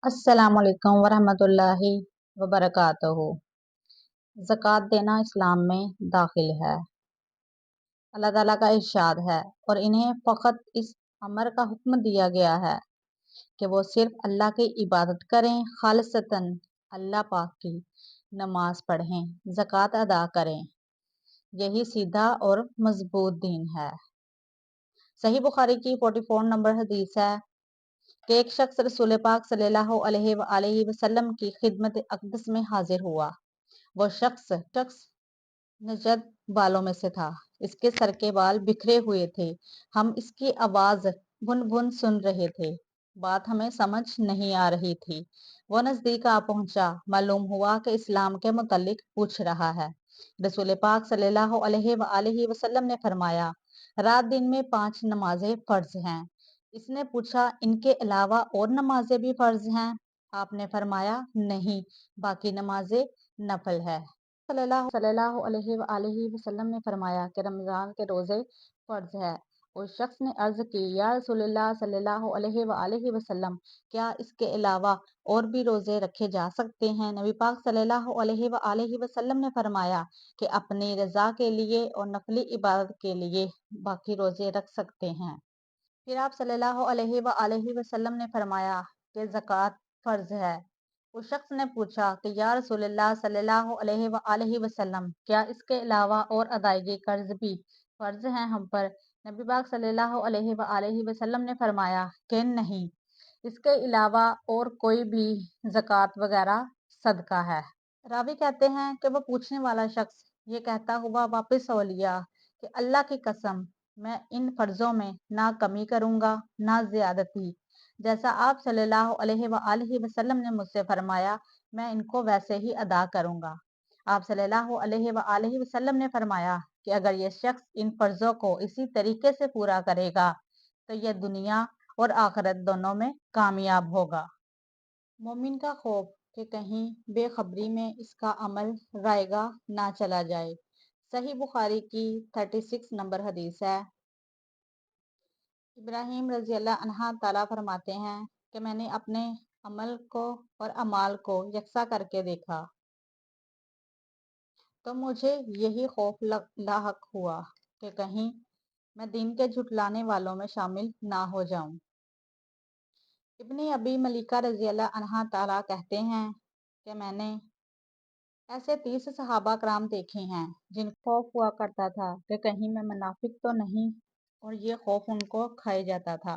अस्सलाम वालेकुम वरहमतुल्लाहि वबरकातुहू। ज़कात देना इस्लाम में दाखिल है। अल्लाह ताला का इरशाद है और इन्हें फ़कत इस अमर का हुक्म दिया गया है कि वो सिर्फ अल्लाह की इबादत करें, खालिसतन अल्लाह पाक की नमाज पढ़ें, ज़कात अदा करें। यही सीधा और मजबूत दीन है। सही बुखारी की 44 नंबर हदीस है कि एक शख्स रसूल पाक सल्लल्लाहु अलैहि वसल्लम की खिदमत अक़दस में हाजिर हुआ। वो शख्स नजद बालों में से था। इसके सर के बाल बिखरे हुए थे। हम इसकी आवाज भुन भुन सुन रहे थे। बात हमें समझ नहीं आ रही थी। वो नजदीक आ पहुंचा। मालूम हुआ कि इस्लाम के मुतालिक पूछ रहा है। रसूल पाक सल्लल्लाहु अलैहि वसल्लम ने फरमाया, रात दिन में 5 नमाजें फर्ज हैं। इसने पूछा, इनके अलावा और नमाजें भी फर्ज हैं? आपने फरमाया, नहीं, बाकी नमाजें नफल है। सल्लल्लाहु अलैहि वसल्लम ने फरमाया कि रमजान के रोजे फर्ज है। उस शख्स ने अर्ज की, या रसूलल्लाह सल्लल्लाहु अलैहि वसल्लम, क्या इसके अलावा और भी रोजे रखे जा सकते हैं? नबी पाक सल्लल्लाहु अलैहि वसल्लम ने फरमाया कि अपनी रजा के लिए और नफली इबादत के लिए बाकी रोजे रख सकते हैं। फिर आप सल्लल्लाहु अलैहि वसल्लम ने फरमाया कि ज़कात फ़र्ज़ है। उस शख्स ने पूछा कि या रसूलल्लाह सल्लल्लाहु अलैहि वसल्लम, क्या इसके अलावा और अदायगी कर्ज भी फ़र्ज़ हैं हम पर? नबी पाक सल्लल्लाहु अलैहि वसल्लम ने फरमाया कि नहीं, इसके अलावा और कोई भी ज़कात वगैरह सदका है। रावी कहते हैं कि वो पूछने वाला शख्स ये कहता हुआ वापस हो लिया कि अल्लाह की कसम, मैं इन फर्जों में ना कमी करूंगा ना ज्यादती। जैसा आप सल्लल्लाहु अलैहि वसल्लम ने मुझसे फरमाया, मैं इनको वैसे ही अदा करूंगा। आप सल्लल्लाहु अलैहि वसल्लम ने फरमाया कि अगर ये शख्स इन फर्जों को इसी तरीके से पूरा करेगा तो यह दुनिया और आखिरत दोनों में कामयाब होगा। मोमिन का खौफ कि कहीं बेखबरी में इसका अमल रायगा ना चला जाए। सही बुखारी की 36 नंबर हदीस है। इब्राहिम रजी अल्लाह अन्हा ताला फरमाते हैं कि मैंने अपने अमल को और अमाल को यकसा करके देखा तो मुझे यही खौफ लाहक हुआ कि कहीं मैं दीन के झुटलाने वालों में शामिल ना हो जाऊं। इब्ने अबी मलिका रजी अल्लाह अन्हा ताला कहते हैं कि मैंने ऐसे 30 सहाबा कराम देखे हैं जिन खौफ हुआ करता था कि कहीं मैं मुनाफिक तो नहीं, और ये खौफ उनको खाए जाता था।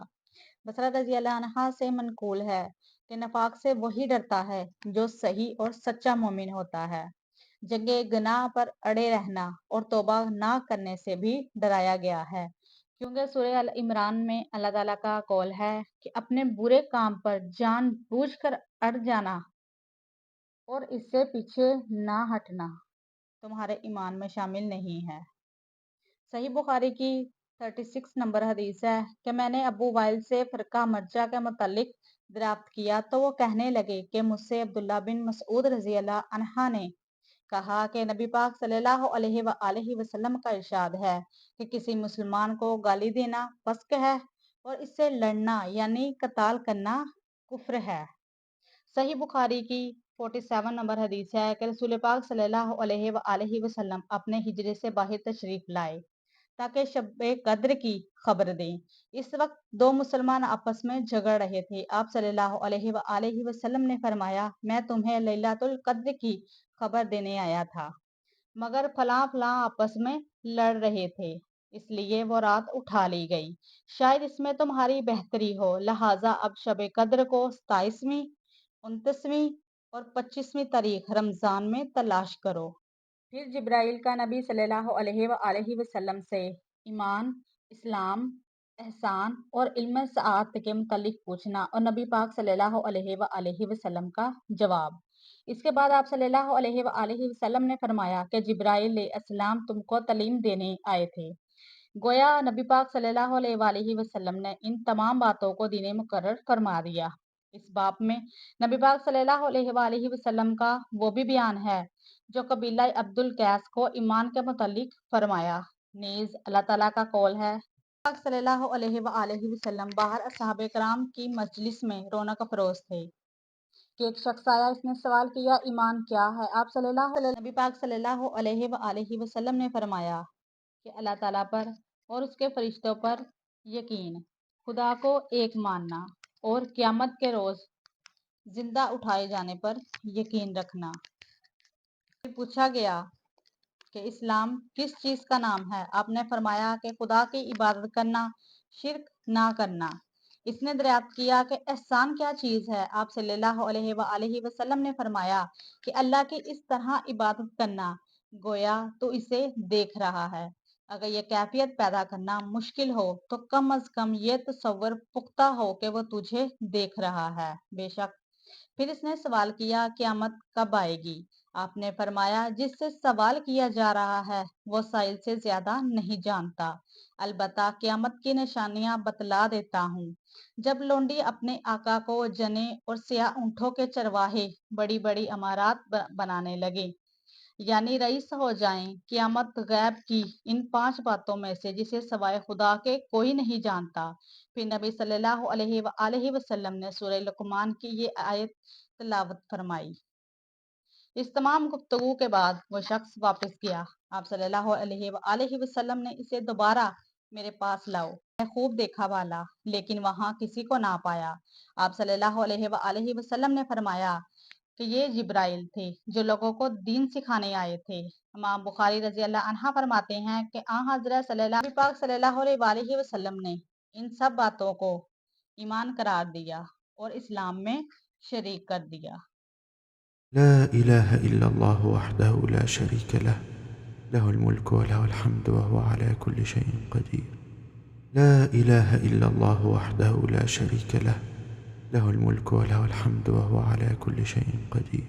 बसरा रजी अल्लाह अन्हा से मनकूल है कि नफाक से वही डरता है जो सही और सच्चा मोमिन होता है। जंगे गुनाह पर अड़े रहना और तौबा ना करने से भी डराया गया है, क्योंकि सूरह अल इमरान में अल्लाह ताला का कौल है कि अपने बुरे काम पर जान बूझ कर अड़ जाना और इससे पीछे ना हटना तुम्हारे ईमान में शामिल नहीं है। सही बुखारी की 36 नंबर हदीस है कि मैंने अबू वाइल से फ़िरका मर्जा के मुतालिक दरियाफ्त किया तो वो कहने लगे कि मुझसे अब्दुल्ला बिन मसऊद रजी अल्लाह अन्हा ने कहा कि नबी पाक सल्लल्लाहु अलैहि वसल्लम का इरशाद है कि किसी मुसलमान को गाली देना फस्क है और इससे लड़ना यानी कताल करना कुफ्र है। सही बुखारी की 47 नंबर हदीस है कि रसूल पाक सल्लल्लाहु अलैहि वसल्लम अपने हिजरे से बाहर तशरीफ लाए ताकि शब कद्र की खबर दें। इस वक्त दो मुसलमान आपस में झगड़ रहे थे। आप सल्लल्लाहु अलैहि वसल्लम ने फरमाया, मैं तुम्हें लैलतुल कद्र की खबर देने आया था, मगर फलां फलां आपस में लड़ रहे थे, इसलिए वो रात उठा ली गई। शायद इसमें तुम्हारी बेहतरी हो, लिहाजा अब शब कद्र को 27वीं, 29वीं और 25वीं तारीख रमजान में तलाश करो। फिर जिब्राइल का नबी सल्लल्लाहु अलैहि वसल्लम से ईमान, इस्लाम, एहसान और इल्म सआत के मुतालिक पूछना और नबी पाक सल्लल्लाहु अलैहि वसल्लम का जवाब। इसके बाद आप सल्लल्लाहु अलैहि वसल्लम ने फरमाया कि जिब्राइल अलैहिस्सलाम तुमको तालीम देने आए थे। गोया नबी पाक सल्लल्लाहु अलैहि वसल्लम ने इन तमाम बातों को दीन मुकर्रर फरमा दिया। इस बाब में नबी पाक सल्लल्लाहु अलैहि वसल्लम का वो भी बयान है जो कबीला अब्दुल कैस को ईमान के मुतालिक फरमाया। नीज अल्लाह ताला का कौल है, पाक सल्लल्लाहु अलैहि वसल्लम बाहर असहाबे कराम की मजलिस में रौनक अफरोज थे। کہ ایک شخص آیا، اس نے سوال کیا ایمان کیا ہے؟ نبی پاک صلی اللہ علیہ وآلہ وسلم نے فرمایا کہ اللہ تعالیٰ پر اور اس کے فرشتوں پر یقین، خدا کو ایک ماننا اور قیامت کے روز زندہ اٹھائے جانے پر یقین رکھنا۔ پھر پوچھا گیا کہ اسلام کس چیز کا نام ہے؟ آپ نے فرمایا کہ خدا کی عبادت کرنا، شرک نہ کرنا۔ اس نے دریافت کیا کہ احسان کیا چیز ہے؟ آپ صلی اللہ علیہ وآلہ وسلم نے فرمایا کہ اللہ کی اس طرح عبادت کرنا گویا تو اسے دیکھ رہا ہے۔ اگر یہ کیفیت پیدا کرنا مشکل ہو تو کم از کم یہ تصور پختہ ہو کہ وہ تجھے دیکھ رہا ہے۔ بے شک۔ پھر اس نے سوال کیا قیامت کب آئے گی؟ آپ نے فرمایا جس سے سوال کیا جا رہا ہے وہ سائل سے زیادہ نہیں جانتا، البتہ قیامت کی نشانیاں بتلا دیتا ہوں۔ جب لونڈی اپنے آقا کو جنے اور سیاہ اونٹوں کے چرواہے بڑی بڑی عمارات بنانے لگے، یعنی رئیس ہو جائیں، قیامت غیب کی ان 5 باتوں میں سے جسے سوائے خدا کے کوئی نہیں جانتا۔ پھر نبی صلی اللہ علیہ وآلہ وسلم نے سورہ لقمان کی یہ آیت تلاوت فرمائی۔ اس تمام گفتگو کے بعد وہ شخص واپس گیا۔ آپ صلی اللہ علیہ وآلہ وسلم نے اسے دوبارہ میرے پاس لاؤ، میں خوب دیکھا بھالا لیکن وہاں کسی کو نہ پایا۔ آپ صلی اللہ علیہ وآلہ وسلم نے فرمایا کہ یہ جبرائیل تھے جو لوگوں کو دین سکھانے آئے تھے۔ امام بخاری رضی اللہ عنہ فرماتے ہیں کہ حضرت صلی اللہ علیہ وآلہ وسلم نے ان سب باتوں کو ایمان قرار دیا اور اسلام میں شریک کر دیا۔ لا إله إلا الله وحده لا شريك له، له الملك وله الحمد وهو على كل شيء قدير. لا إله إلا الله وحده لا شريك له، له الملك وله الحمد وهو على كل شيء قدير.